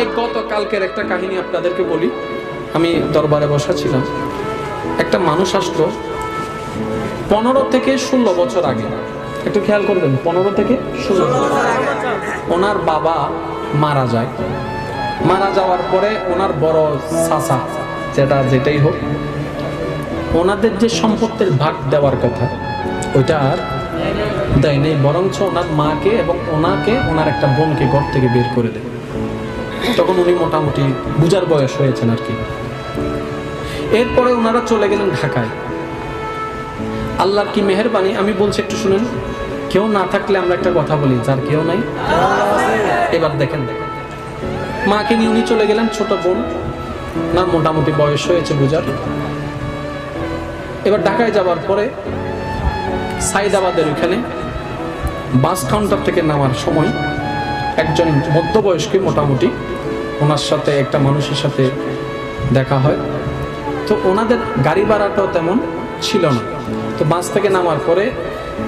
এই গতকালকের একটা কাহিনী আপনাদেরকে বলি। আমি দরবারে বসা ছিলাম, একটা মানুষ আসলো 15 থেকে 16 বছর আগে। একটু খেয়াল করবেন, 15 থেকে 16 বছর আগে ওনার বাবা মারা যায়। মারা যাওয়ার পরে ওনার বড় চাচা যেটাই হোক, ওনাদের যে সম্পত্তির ভাগ দেওয়ার কথা ওইটা আর দেয় নেই, বরঞ্চ ওনার মাকে এবং ওনার একটা বোনকে ঘর থেকে বের করে দেয়। তখন উনি মোটামুটি বুঝার বয়স হয়েছেন আর কি। এরপরে ওনারা চলে গেলেন ঢাকায়। আল্লাহর কি মেহেরবানি, আমি বলছি একটু শুনেন। কেউ না থাকলে আমরা একটা কথা বলি, যার কেউ নাই। এবার দেখেন, মাকে নিয়ে উনি চলে গেলেন, ছোট বোন না মোটামুটি বয়স হয়েছে বুঝার। এবার ঢাকায় যাওয়ার পরে সাইদাবাদের ওইখানে বাস কাউন্টার থেকে নামার সময় একজন মধ্যবয়স্ক মোটামুটি ওনার সাথে একটা মানুষের সাথে দেখা হয়। তো ওনাদের গাড়ি ভাড়াটাও তেমন ছিল না। তো বাস থেকে নামার পরে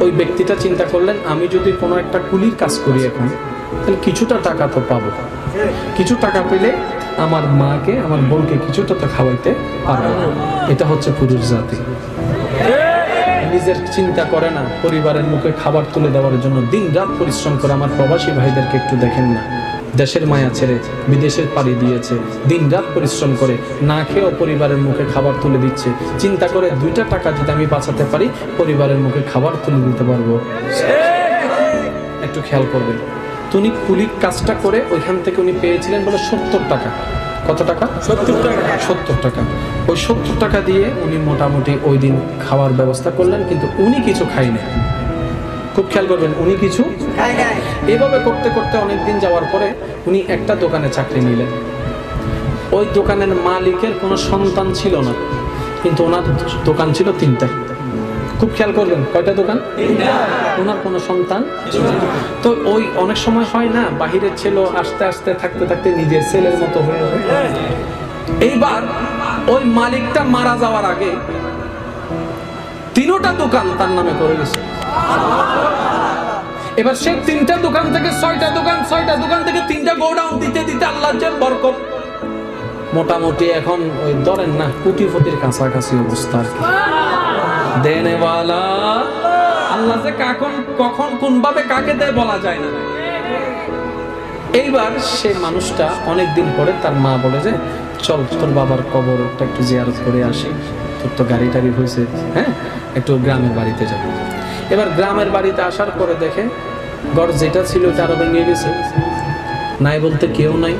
ওই ব্যক্তিটা চিন্তা করলেন, আমি যদি কোনো একটা কুলির কাজ করি এখন, তাহলে কিছুটা টাকা তো পাবো, কিছু টাকা পেলে আমার মাকে আমার বোনকে কিছুটা তো খাওয়াইতে পারবো। এটা হচ্ছে পুরুষ জাতি। নিজের চিন্তা করে না, পরিবারের মুখে খাবার তুলে দেওয়ার জন্য দিন রাত পরিশ্রম করে। আমার প্রবাসী ভাইদেরকে একটু দেখেন না, দেশের মায়া ছেড়ে বিদেশের পাড়ি দিয়েছে, দিন রাত পরিশ্রম করে না খেয়েও পরিবারের মুখে খাবার তুলে দিচ্ছে। চিন্তা করে 2টা টাকা যদি আমি বাঁচাতে পারি, পরিবারের মুখে খাবার তুলে দিতে পারবো। একটু খেয়াল করবেন, উনি কুলির কাজটা করে ওইখান থেকে উনি পেয়েছিলেন বলে 70 টাকা। কত টাকা? 70 টাকা। 70 টাকা। ওই 70 টাকা দিয়ে উনি মোটামুটি ওই দিন খাওয়ার ব্যবস্থা করলেন, কিন্তু উনি কিছু খাইনি। খুব খেয়াল করবেন, উনি কিছু এভাবে করতে করতে অনেকদিন যাওয়ার পরে উনি একটা দোকানে চাকরি নিলেন। ওই দোকানের মালিকের কোনো সন্তান ছিল না, কিন্তু ওনার দোকান ছিল 3টা। খুব খেয়াল করবেন, কয়টা দোকান? 3টা। ওনার কোনো সন্তান। তো ওই অনেক সময় হয় না, বাহিরের ছেলে আস্তে আস্তে থাকতে থাকতে নিজের ছেলের মতো হয়ে যায়। এইবার ওই মালিকটা মারা যাওয়ার আগে 3টা দোকান তার নামে করে গেছে। এবার সে 3টা দোকান থেকে 6টা দোকান, 6টা দোকান থেকে 3টা গোডাউন দিতে দিতে আল্লাহর যে বরকত, মোটামুটি এখন ওই ধরেন না কোটিপতির কাছাকাছি অবস্থা আর কি। দেনেওয়ালা আল্লাহ যে কখন কোন ভাবে কাকে দেয় বলা যায় না। এইবার সে মানুষটা অনেকদিন পরে তার মা বলে যে, চল তোর বাবার কবরটা একটু জিয়ারত করে আসি, তোর তো গাড়ি টাড়ি হয়েছে, হ্যাঁ একটু গ্রামের বাড়িতে যাবো। এবার গ্রামের বাড়িতে আসার পরে দেখে ঘর যেটা ছিল ওটা আরো ভেঙে গেছে, নাই বলতে কেউ নাই।